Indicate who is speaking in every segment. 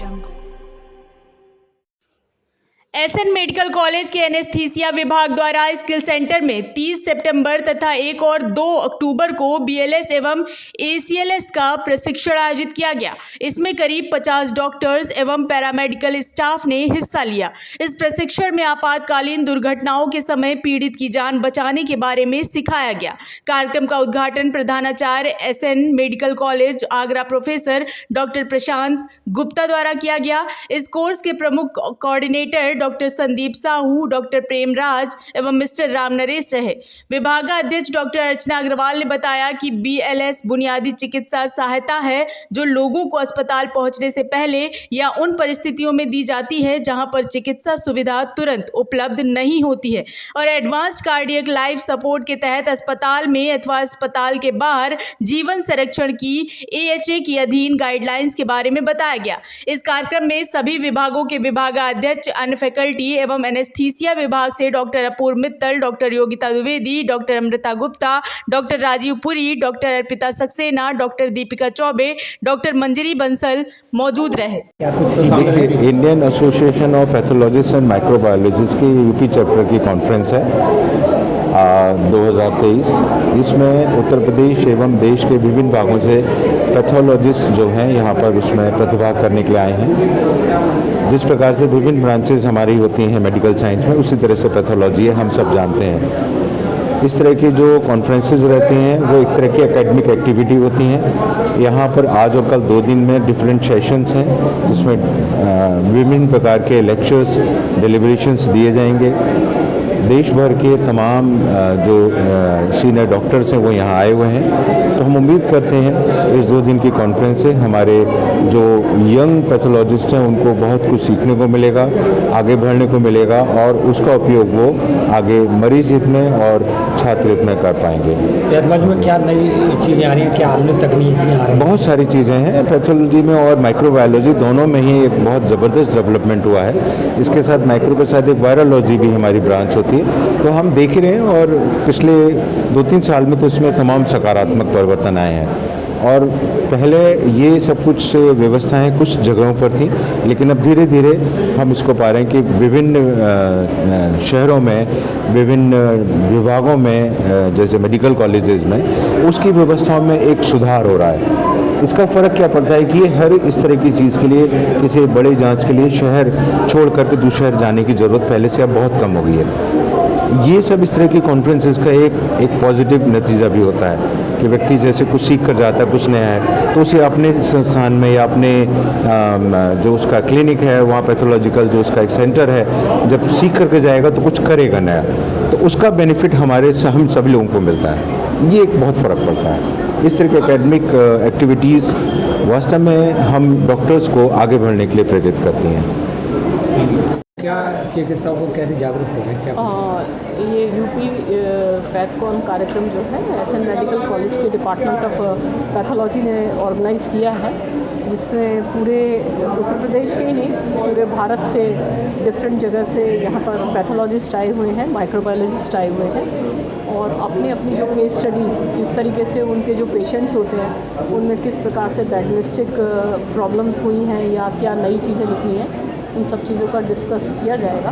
Speaker 1: रंग।
Speaker 2: SN medical college के anaesthesia विभाग द्वारा स्किल सेंटर में 30 सितंबर तथा 1 और 2 अक्टूबर को बीएलएस एवं एसीएलएस का प्रशिक्षण आयोजित किया गया। इसमें करीब 50 डॉक्टर्स एवं पैरामेडिकल स्टाफ ने हिस्सा लिया। इस प्रशिक्षण में आपातकालीन दुर्घटनाओं के समय पीड़ित की जान बचाने के बारे में सिखाया गया। कार्यक्रम का उद्घाटन प्रधानाचार्य SN medical college Agra professor doctor Prashant Gupta द्वारा किया गया। इस कोर्स के प्रमुख coordinator doctor Sandeep Sahu, doctor Premraj एवं मिस्टर राम नरेश रहे। विभागाध्यक्ष डॉक्टर अर्चना अग्रवाल ने बताया कि बीएलएस बुनियादी चिकित्सा सहायता है जो लोगों को अस्पताल पहुंचने से पहले या उन परिस्थितियों में दी जाती है जहां पर चिकित्सा सुविधा तुरंत उपलब्ध नहीं होती है, और एडवांस्ड कार्डियक लाइफ सपोर्ट के तहत अस्पताल में अथवा अस्पताल के बाहर जीवन संरक्षण की एएचए की अधीन गाइडलाइंस के बारे में बताया गया। इस कार्यक्रम में सभी विभागों के विभागाध्यक्ष, अन्य फैकल्टी एवं एनेस्थीसिया विभाग से doctor Apoorv Mittal, doctor Yogita Dwivedi, doctor Amrita Gupta, doctor Rajeev Puri, doctor Arpita Saxena, doctor Deepika Choubey, doctor Manjari Bansal मौजूद रहे।
Speaker 3: Indian association of pathologist and microbiologist की यूपी चैप्टर की कॉन्फ्रेंस है 2023। इसमें उत्तर प्रदेश एवं देश के विभिन्न भागों से पैथोलॉजिस्ट जो हैं यहाँ पर उसमें प्रतिभाग करने के लिए आए हैं। जिस प्रकार से विभिन्न ब्रांचेस हमारी होती हैं मेडिकल साइंस में, उसी तरह से पैथोलॉजी है, हम सब जानते हैं। इस तरह की जो कॉन्फ्रेंसेस रहती हैं वो एक तरह की एकेडमिक एक्टिविटी होती हैं। यहाँ पर आज और कल 2 दिन में डिफरेंट सेशंस हैं जिसमें विभिन्न प्रकार के लेक्चर्स, डिलिब्रेशंस दिए जाएंगे। देश भर के तमाम जो सीनियर डॉक्टर्स हैं वो यहाँ आए हुए हैं। तो हम उम्मीद करते हैं इस 2 दिन की कॉन्फ्रेंस से हमारे जो यंग पैथोलॉजिस्ट हैं उनको बहुत कुछ सीखने को मिलेगा, आगे बढ़ने को मिलेगा और उसका उपयोग वो आगे मरीज हित में और छात्र हित में कर पाएंगे।
Speaker 4: में क्या नई चीज़ें आ रही हैं, क्या आधुनिक तकनीकें आ रही हैं?
Speaker 3: बहुत सारी चीज़ें हैं। पैथोलॉजी में और माइक्रोबायोलॉजी दोनों में ही एक बहुत ज़बरदस्त डेवलपमेंट हुआ है। इसके साथ माइक्रो के साथ एक वायरोलॉजी भी हमारी ब्रांच होती है। तो हम देख ही रहे हैं और पिछले 2-3 साल में तो इसमें तमाम सकारात्मक परिवर्तन आए हैं। और पहले ये सब कुछ व्यवस्थाएं कुछ जगहों पर थी, लेकिन अब धीरे धीरे हम इसको पा रहे हैं कि विभिन्न शहरों में, विभिन्न विभागों में, जैसे मेडिकल कॉलेजेस में, उसकी व्यवस्थाओं में एक सुधार हो रहा है। इसका फ़र्क क्या पड़ता है कि हर इस तरह की चीज़ के लिए, किसी बड़े जांच के लिए शहर छोड़ करके दूसरे शहर जाने की ज़रूरत पहले से अब बहुत कम हो गई है। ये सब इस तरह की कॉन्फ्रेंसेस का एक पॉजिटिव नतीजा भी होता है कि व्यक्ति जैसे कुछ सीख कर जाता है, कुछ नया है, तो उसे अपने संस्थान में या अपने जो उसका क्लिनिक है वहाँ पैथोलॉजिकल जो उसका एक सेंटर है, जब सीख करके जाएगा तो कुछ करेगा नया, तो उसका बेनिफिट हम सभी लोगों को मिलता है। ये एक बहुत फ़र्क पड़ता है। इस तरह के एकेडमिक एक्टिविटीज़ वास्तव में हम डॉक्टर्स को आगे बढ़ने के लिए प्रेरित करती हैं।
Speaker 4: क्या चिकित्सकों को कैसे जागरूक हो रहे हैं?
Speaker 5: ये यूपी पैथकॉन कार्यक्रम जो है एसएन मेडिकल कॉलेज के डिपार्टमेंट ऑफ पैथोलॉजी ने ऑर्गेनाइज़ किया है, जिसमें पूरे उत्तर प्रदेश के ही नहीं, पूरे भारत से डिफरेंट जगह से यहाँ पर पैथोलॉजिस्ट आए हुए हैं, माइक्रोबायोलॉजिस्ट आए हुए हैं और अपनी अपनी जो केस स्टडीज़, जिस तरीके से उनके जो पेशेंट्स होते हैं उनमें किस प्रकार से डायग्नोस्टिक प्रॉब्लम्स हुई हैं या क्या नई चीज़ें निकली हैं, इन सब चीज़ों का डिस्कस किया जाएगा।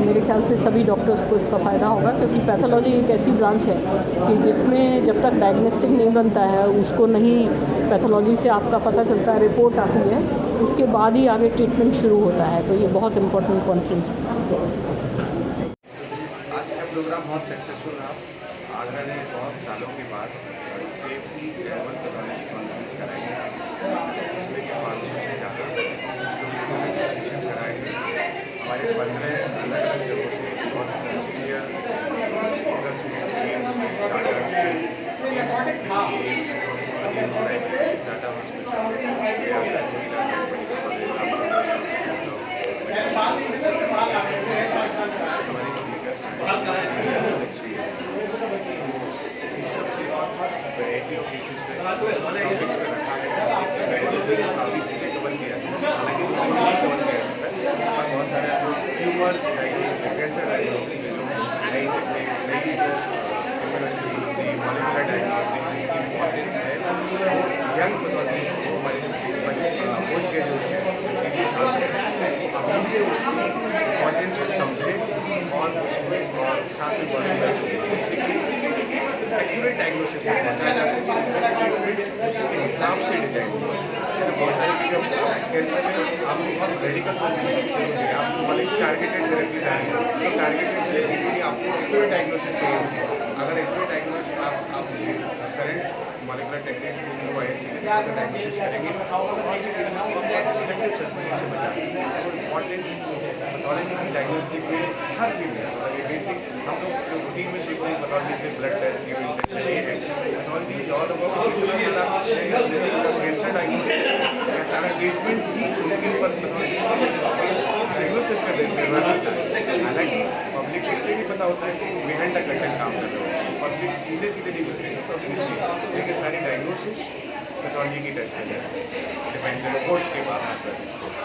Speaker 5: मेरे ख्याल से सभी डॉक्टर्स को इसका फ़ायदा होगा, क्योंकि पैथोलॉजी एक ऐसी ब्रांच है कि जिसमें जब तक डायग्नोस्टिक नहीं बनता है, उसको नहीं, पैथोलॉजी से आपका पता चलता है, रिपोर्ट आती है, उसके बाद ही आगे ट्रीटमेंट शुरू होता है। तो ये बहुत इम्पोर्टेंट कॉन्फ्रेंस है।
Speaker 6: आज का प्रोग्राम बहुत सक्सेसफुल रहा। आगरा ने बहुत सालों के बाद इसके कॉन्फ्रेंस कराई है, जिसमें कि 500 से ज़्यादा कराए गए। हमारे 15 अलग अलग जगहों से और senior data variety of cases पे टॉपिक्स पे रखा है, काफ़ी चीज़ें कवर किया है, हालांकि नहीं कवर किया सकता है। बहुत सारे ट्यूमर डायग्नोसिस, कैंसर डायग्नोसिस में जो नई टेक्निक्स, नई जो इम्यूनोस्टडी, मॉलिक्यूलर डायग्नोस्टिक की इम्पोर्टेंस है, यंग पैथोलॉजिस्ट को हमारे पोस्ट ग्रेजुएट साथ में मॉलिक्यूलर एक्यूरेट डायग्नोसिस उसके हिसाब से डिजाइन बहुत सारी चीज़ें कैंसर में आपको बहुत मेडिकल सर्विस आप टारगेटेड थेरेपी चाहिए तो टारगेटेड थेरेपी के लिए आपको एक्यूरेट डायग्नोसिस चाहिए अगर एक्यूरेट डायग्नोसिस आप करेंट मॉलिक्यूलर टेक्निक्स अगर डायग्नोसिस करेंगे बहुत से केसेस को डिस्ट्रक्टिव सर्जरी से बचा सकते हैं इम्पॉर्टेंस पैथोलॉजी की डायग्नोस्टिक में हर फील्ड में ये बेसिक हम लोग जो रूटीन में सोचते हैं पैथोलॉजी से ब्लड टेस्ट की इन्फेक्शन ये है pathology is all about cancer diagnosis सारा ट्रीटमेंट ही उनके ऊपर डायग्नोसिस पर निर्भर करता है हालांकि पब्लिक को इसलिए नहीं पता होता है कि बिहाइंड द कंटेंट काम कर रहे हो पब्लिक सीधे नहीं मिलते हैं इसलिए लेकिन सारी डायग्नोसिस पैथोलॉजी की टेस्ट में डिपेंड रिपोर्ट के आधार पर